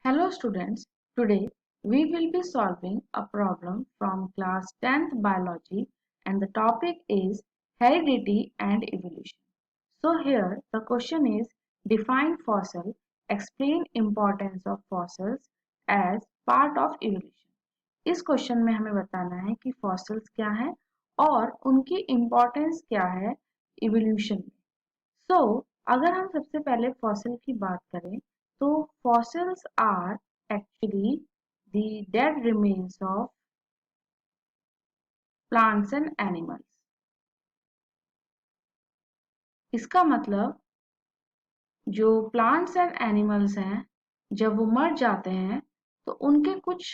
Hello students, today we will be solving a problem from class 10th biology and the topic is heredity and evolution. So here the question is define fossil, explain importance of fossils as part of evolution. इस question में हमें बताना है कि fossils क्या हैं और उनकी इम्पोर्टेंस क्या है इवोल्यूशन में. सो अगर हम सबसे पहले फॉसिल की बात करें तो fossils are actually the dead remains of plants and animals. इसका मतलब जो प्लांट्स एंड एनिमल्स हैं जब वो मर जाते हैं तो उनके कुछ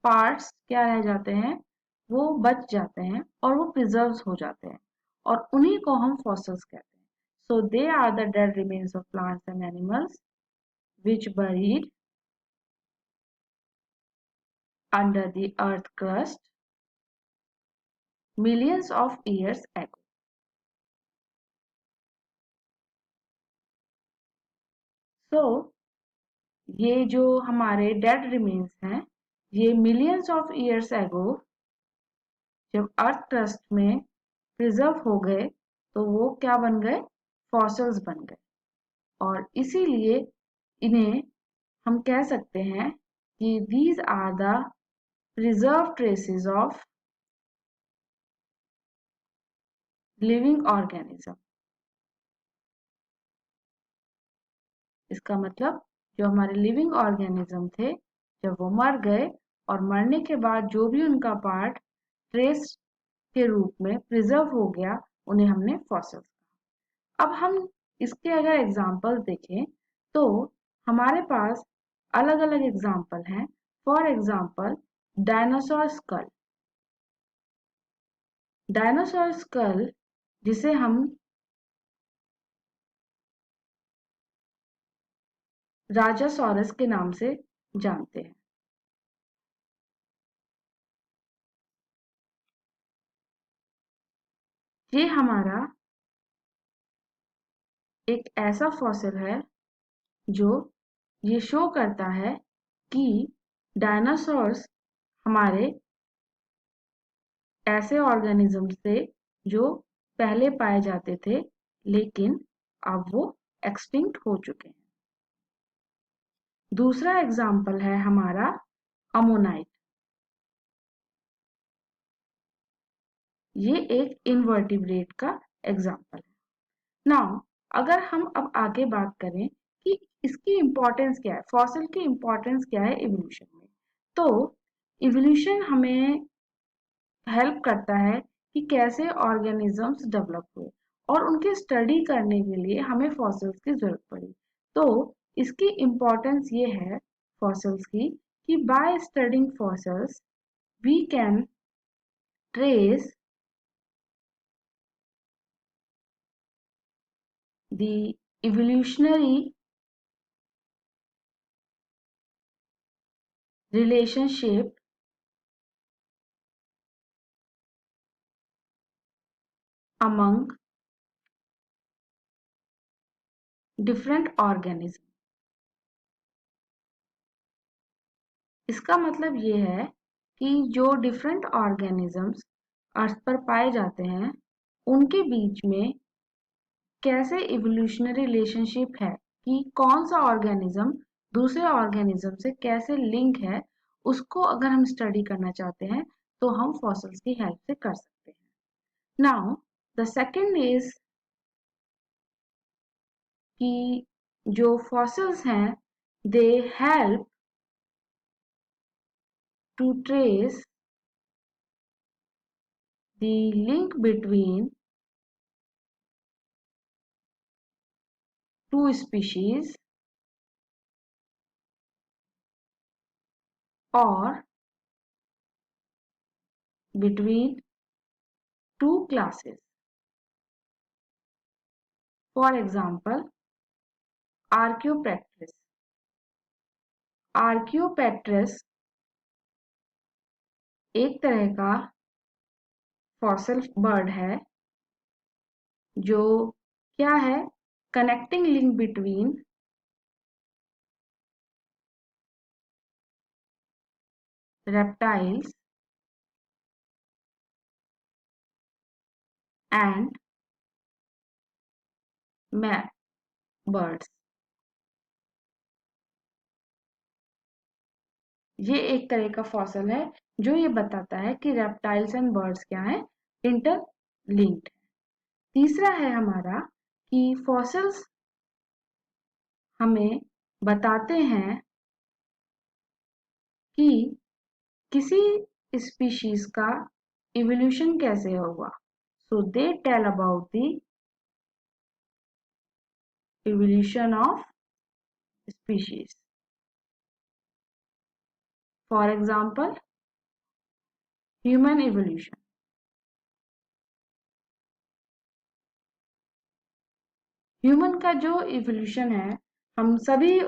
पार्ट्स क्या रह जाते हैं, वो बच जाते हैं और वो प्रिजर्व हो जाते हैं और उन्हीं को हम फॉसिल्स कहते हैं. So they are the dead remains of plants and animals which buried under the earth crust millions of years ago. So, ये जो हमारे डेड रिमेन्स हैं ये मिलियंस ऑफ ईयर्स एगो जब अर्थ क्रस्ट में प्रिजर्व हो गए तो वो क्या बन गए, फॉसिल्स बन गए. और इसीलिए इन्हें हम कह सकते हैं कि these are the preserved traces of living organism. इसका मतलब जो हमारे लिविंग ऑर्गेनिज्म थे जब वो मर गए और मरने के बाद जो भी उनका पार्ट ट्रेस के रूप में प्रिजर्व हो गया उन्हें हमने फॉसिल्स कहा. अब हम इसके अगर एग्जाम्पल्स देखें तो हमारे पास अलग अलग एग्जाम्पल हैं. For example dinosaur skull. Dinosaur skull जिसे हम राजासोरस के नाम से जानते हैं. ये हमारा एक ऐसा फॉसिल है जो ये शो करता है कि डायनासोर्स हमारे ऐसे ऑर्गेनिज्म थे जो पहले पाए जाते थे लेकिन अब वो एक्सटिंक्ट हो चुके हैं. दूसरा एग्जाम्पल है हमारा अमोनाइट. ये एक इनवर्टिब्रेट का एग्जाम्पल है. नाउ अगर हम अब आगे बात करें कि इसकी इम्पोर्टेंस क्या है, फॉसिल की इम्पोर्टेंस क्या है इवोल्यूशन में, तो इवोल्यूशन हमें हेल्प करता है कि कैसे ऑर्गेनिजम्स डेवलप हुए और उनके स्टडी करने के लिए हमें फॉसिल्स की जरूरत पड़ी. तो इसकी इम्पोर्टेंस ये है फॉसिल्स की कि by studying fossils we can trace the evolutionary relationship among different organisms. इसका मतलब ये है कि जो डिफरेंट ऑर्गेनिजम्स अर्थ पर पाए जाते हैं उनके बीच में कैसे इवोल्यूशनरी रिलेशनशिप है कि कौन सा ऑर्गेनिज्म दूसरे ऑर्गेनिज्म से कैसे लिंक है, उसको अगर हम स्टडी करना चाहते हैं तो हम फॉसिल्स की हेल्प से कर सकते हैं. नाउ द सेकंड इज कि जो फॉसिल्स हैं they help to trace the link between two species और between two classes. For example, Archaeopteryx. Archaeopteryx एक तरह का फॉसिल बर्ड है जो क्या है, connecting link between reptiles and birds। ये एक तरह का फॉसल है जो ये बताता है कि रेप्टाइल्स एंड बर्ड्स क्या हैं, इंटरलिंक्ड। तीसरा है हमारा कि फॉसल्स हमें बताते हैं कि किसी स्पीशीज का इवोल्यूशन कैसे हुआ। So they tell about the evolution of species. For example, human evolution. Human का जो इवोल्यूशन है, हम सभी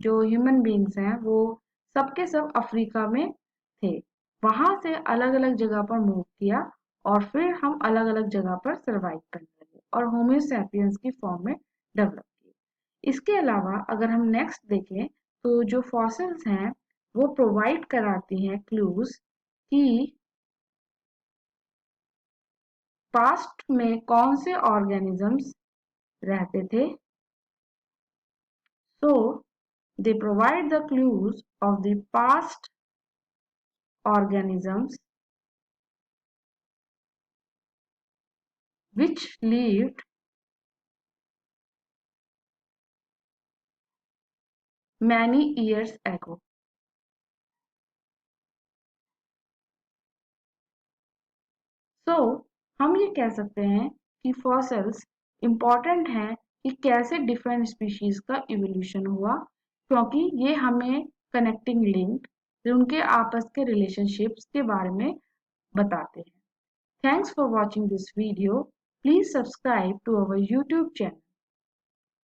जो ह्यूमन बींग्स हैं वो सबके सब अफ्रीका में थे। वहां से अलग अलग जगह पर मूव किया और फिर हम अलग अलग जगह पर सरवाइव करने लगे और होमो सैपियंस की फॉर्म में डेवलप किए। इसके अलावा अगर हम नेक्स्ट देखें तो जो फॉसिल्स हैं वो प्रोवाइड कराती हैं क्लूज कि पास्ट में कौन से ऑर्गेनिजम्स रहते थे। So they provide the clues of the past organisms which lived many years ago. So हम ये कह सकते हैं कि फॉसिल्स इम्पॉर्टेंट हैं कि कैसे डिफरेंट स्पीशीज का इवोल्यूशन हुआ, क्योंकि ये हमें कनेक्टिंग लिंक, उनके आपस के रिलेशनशिप्स के बारे में बताते हैं। Thanks for watching this video. Please subscribe to our YouTube channel.